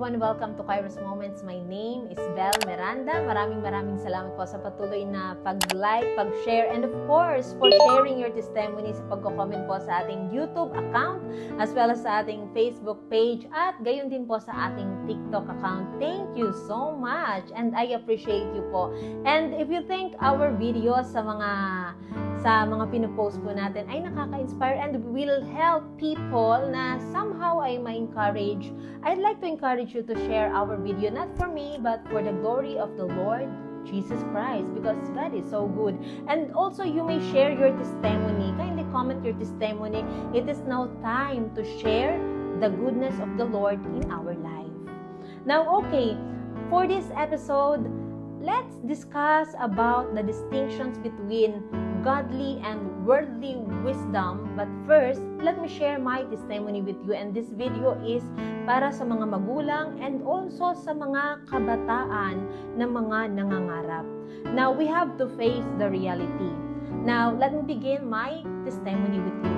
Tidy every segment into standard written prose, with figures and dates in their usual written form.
everyone, welcome to Kairos Moments. My name is Bel Miranda. Maraming salamat po sa patuloy na pag-like, pag-share, and of course, for sharing your testimony sa pagko-comment po sa ating YouTube account, as well as sa ating Facebook page, at gayon din po sa ating TikTok account. Thank you so much, and I appreciate you po. And if you think our videos sa mga pinopost po natin ay nakaka-inspire and will help people na somehow ay ma-encourage, I'd like to encourage you to share our video, not for me, but for the glory of the Lord Jesus Christ, because God is so good. And also, you may share your testimony. Kindly comment your testimony. It is now time to share the goodness of the Lord in our life. Now, okay, for this episode, let's discuss about the distinctions between godly and worldly wisdom. But first, let me share my testimony with you, and this video is para sa mga magulang and also sa mga kabataan na mga nangangarap. Now, we have to face the reality. Now, let me begin my testimony with you.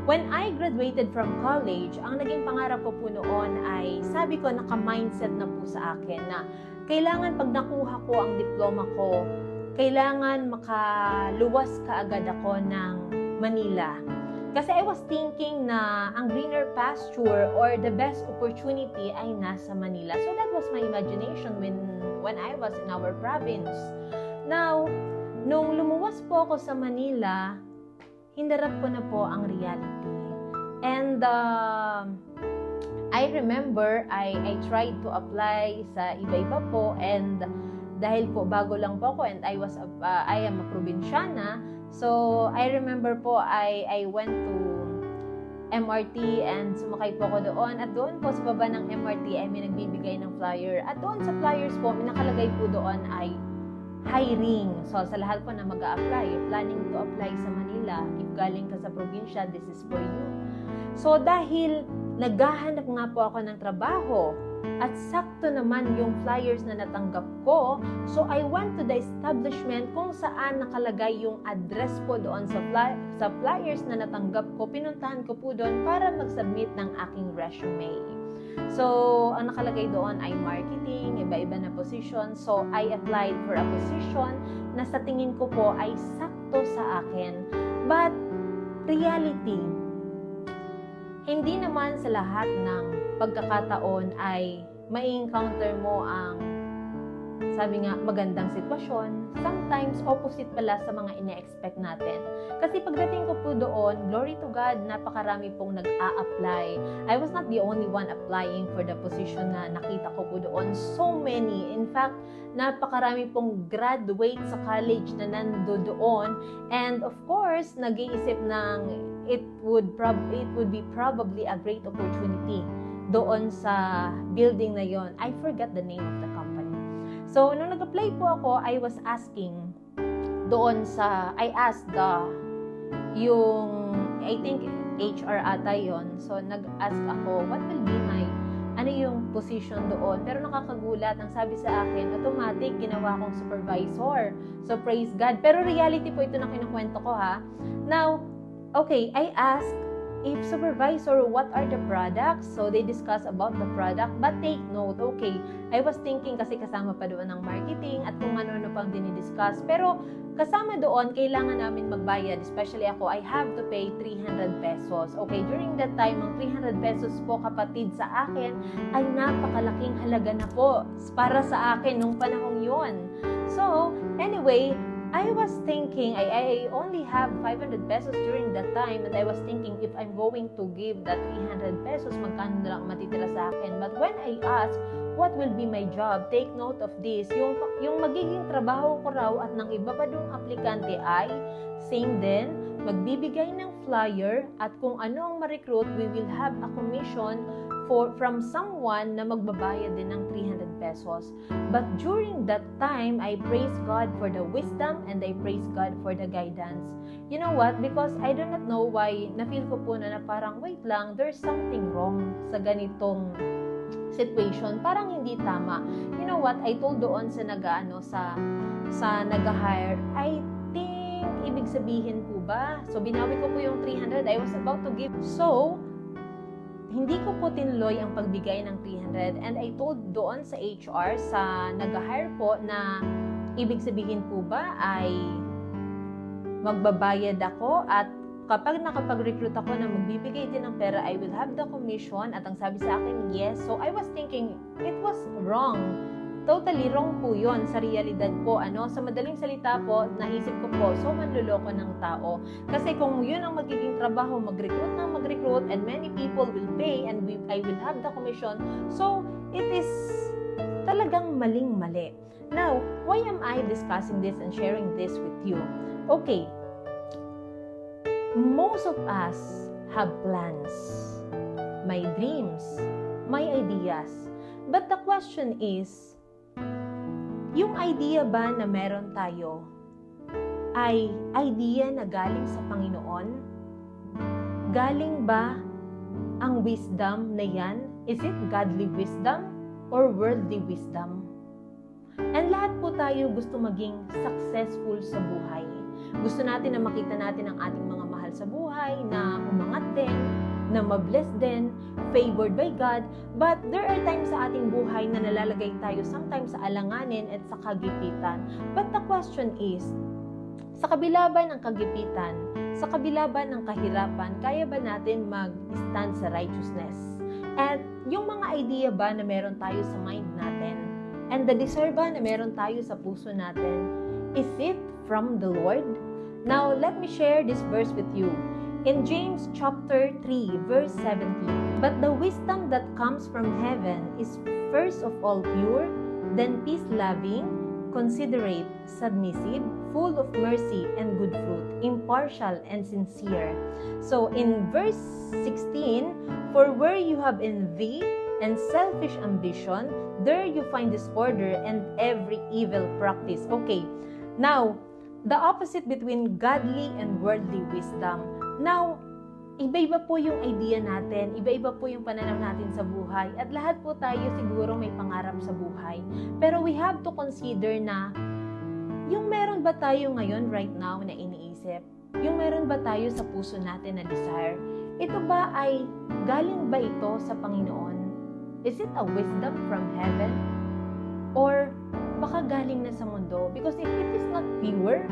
When I graduated from college, ang naging pangarap ko po noon ay, sabi ko, naka-mindset na po sa akin na kailangan pag nakuha ko ang diploma ko, kailangan makaluwas kaagad ako ng Manila. Kasi I was thinking na ang greener pasture or the best opportunity ay nasa Manila. So that was my imagination when I was in our province. Now, nung lumuwas po ako sa Manila, hindarap ko na po ang reality. And I remember I tried to apply sa iba-iba po, and dahil po bago lang po ako and I am a probinsyana, so I remember po I went to MRT and sumakay po ako doon, at doon po sa baba ng MRT ay may nagbibigay ng flyer, at doon sa flyers po may nakalagay po doon ay hiring. So sa lahat po na mag-a-apply, you're planning to apply sa Manila, if galing ka sa probinsya, this is for you. So dahil naghahanap nga po ako ng trabaho, at sakto naman yung flyers na natanggap ko, so I went to the establishment kung saan nakalagay yung address po doon sa flyers na natanggap ko. Pinuntahan ko po doon para mag-submit ng aking resume. So, ang nakalagay doon ay marketing, iba-iba na position. So, I applied for a position na sa tingin ko po ay sakto sa akin. But, reality, hindi naman sa lahat ng pagkakataon ay mai-encounter mo ang, sabi nga, magandang sitwasyon. Sometimes, opposite pala sa mga ine-expect natin. Kasi pagdating ko po doon, glory to God, napakarami pong nag-a-apply. I was not the only one applying for the position na nakita ko po doon. So many. In fact, napakarami pong graduate sa college na nando doon. And of course, nag-iisip ng it would be probably a great opportunity doon sa building na yon. I forgot the name of the company. So, nung nag-apply po ako, I was asking doon I asked I think HR ata yon. So, nag-ask ako, what will be ano yung position doon? Pero nakakagulat, ang sabi sa akin, automatic, ginawa kong supervisor. So, praise God. Pero reality po ito na kinukwento ko, ha. Now, okay, I asked, if supervisor, what are the products? So, they discuss about the product, but take note, okay, I was thinking kasi kasama pa doon ng marketing at kung ano-ano pang dinidiscuss. Pero, kasama doon, kailangan namin magbayad. Especially ako, I have to pay 300 pesos. Okay, during that time, ang 300 pesos po, kapatid, sa akin, ay napakalaking halaga na po para sa akin nung panahong yon. So, anyway, I was thinking, I only have 500 pesos during that time, and I was thinking, if I'm going to give that 300 pesos, magkano na lang matitira sa akin. But when I asked, what will be my job? Take note of this. Yung magiging trabaho ko raw at ng iba pa dong aplikante ay same din, magbibigay ng flyer, at kung ano ang ma-recruit, we will have a commission from someone na magbabayad din ng 300 pesos. But during that time, I praise God for the wisdom and I praise God for the guidance. You know what? Because I do not know why, na-feel ko po na parang, wait lang, there's something wrong sa ganitong situation. Parang hindi tama. You know what? I told doon sa nag-hire, I think, ibig sabihin po ba? So, binawi ko po yung 300. I was about to give. So, hindi ko po tinuloy ang pagbigay ng 300 and I told doon sa HR sa nag-hire po na ibig sabihin po ba ay magbabayad ako at kapag nakapag-recruit ako na magbibigay din ng pera, I will have the commission. At ang sabi sa akin, yes. So, I was thinking, it was wrong. Totally wrong po yun sa realidad po. Sa madaling salita po, naisip ko po, so manluloko ng tao. Kasi kung yun ang magiging trabaho, mag-recruit, and many people will pay, and I will have the commission. So, it is talagang maling-mali. Now, why am I discussing this and sharing this with you? Okay. Most of us have plans, my dreams, my ideas. But the question is, yung idea ba na meron tayo ay idea na galing sa Panginoon? Galing ba ang wisdom na yan? Is it godly wisdom or worldly wisdom? And lahat po tayo gusto maging successful sa buhay. Gusto natin na makita natin ang ating mga mahal sa buhay, na umangat din, na mabless din, favored by God. But there are times sa ating buhay na nalalagay tayo sometimes sa alanganin at sa kagipitan. But the question is, sa kabila ba ng kagipitan, sa kabila ba ng kahirapan, kaya ba natin mag-stand sa righteousness? At yung mga idea ba na meron tayo sa mind natin? And the desire ba na meron tayo sa puso natin? Is it from the Lord? Now, let me share this verse with you. In James chapter 3, verse 17, "But the wisdom that comes from heaven is first of all pure, then peace-loving, considerate, submissive, full of mercy and good fruit, impartial and sincere." So, in verse 16, "For where you have envy and selfish ambition, there you find disorder and every evil practice." Okay, now, the opposite between godly and worldly wisdom. Now, iba-iba po yung idea natin, iba-iba po yung pananaw natin sa buhay, at lahat po tayo siguro may pangarap sa buhay. Pero we have to consider na, yung meron ba tayo ngayon right now na iniisip? Yung meron ba tayo sa puso natin na desire? Ito ba ay, galing ba ito sa Panginoon? Is it a wisdom from heaven? Or baka galing na sa mundo? Because if it is not pure,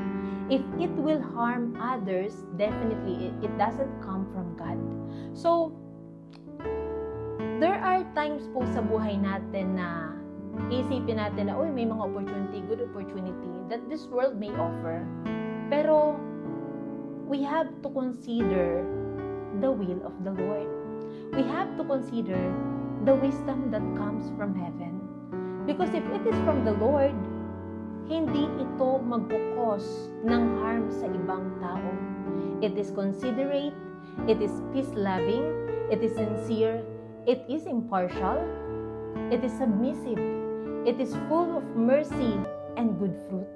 if it will harm others, definitely it doesn't come from God. So, there are times po sa buhay natin na isipin natin na, may mga opportunity, good opportunity that this world may offer. Pero, we have to consider the will of the Lord. We have to consider the wisdom that comes from heaven. Because if it is from the Lord, hindi ito magkukos ng harm sa ibang tao. It is considerate, it is peace-loving, it is sincere, it is impartial, it is submissive, it is full of mercy and good fruit.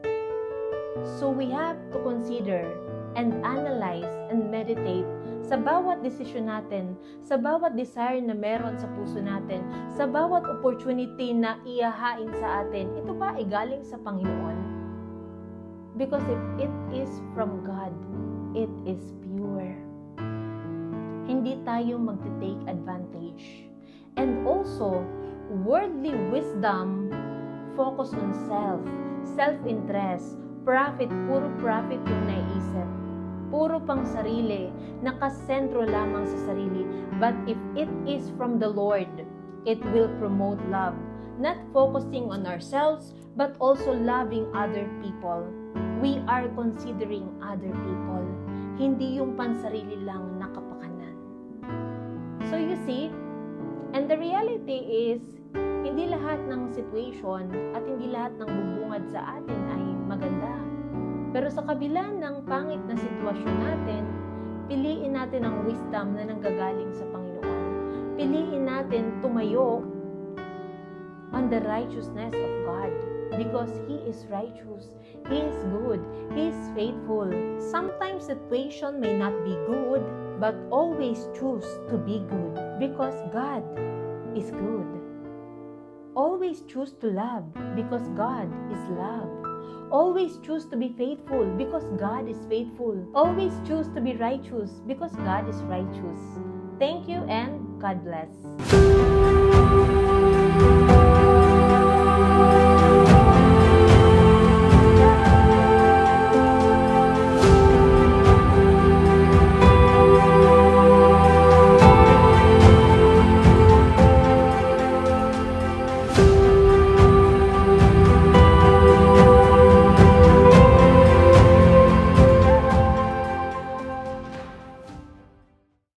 So we have to consider and analyze and meditate sa bawat desisyon natin, sa bawat desire na meron sa puso natin, sa bawat opportunity na ihahain sa atin, ito ba ay galing sa Panginoon? Because if it is from God, it is pure. Hindi tayo mag-take advantage. And also, worldly wisdom focus on self-interest, profit, puro profit yung naiisip. Puro pang sarili, nakasentro lamang sa sarili. But if it is from the Lord, it will promote love. Not focusing on ourselves, but also loving other people. We are considering other people. Hindi yung pansarili lang na kapakanan. So you see, and the reality is, hindi lahat ng situation at hindi lahat ng bubungad sa atin ay maganda. Pero sa kabila ng pangit na sitwasyon natin, piliin natin ang wisdom na nanggagaling sa Panginoon. Piliin natin tumayo on the righteousness of God because He is righteous, He is good, He is faithful. Sometimes situation may not be good, but always choose to be good because God is good. Always choose to love because God is love. Always choose to be faithful because God is faithful. Always choose to be righteous because God is righteous. Thank you and God bless.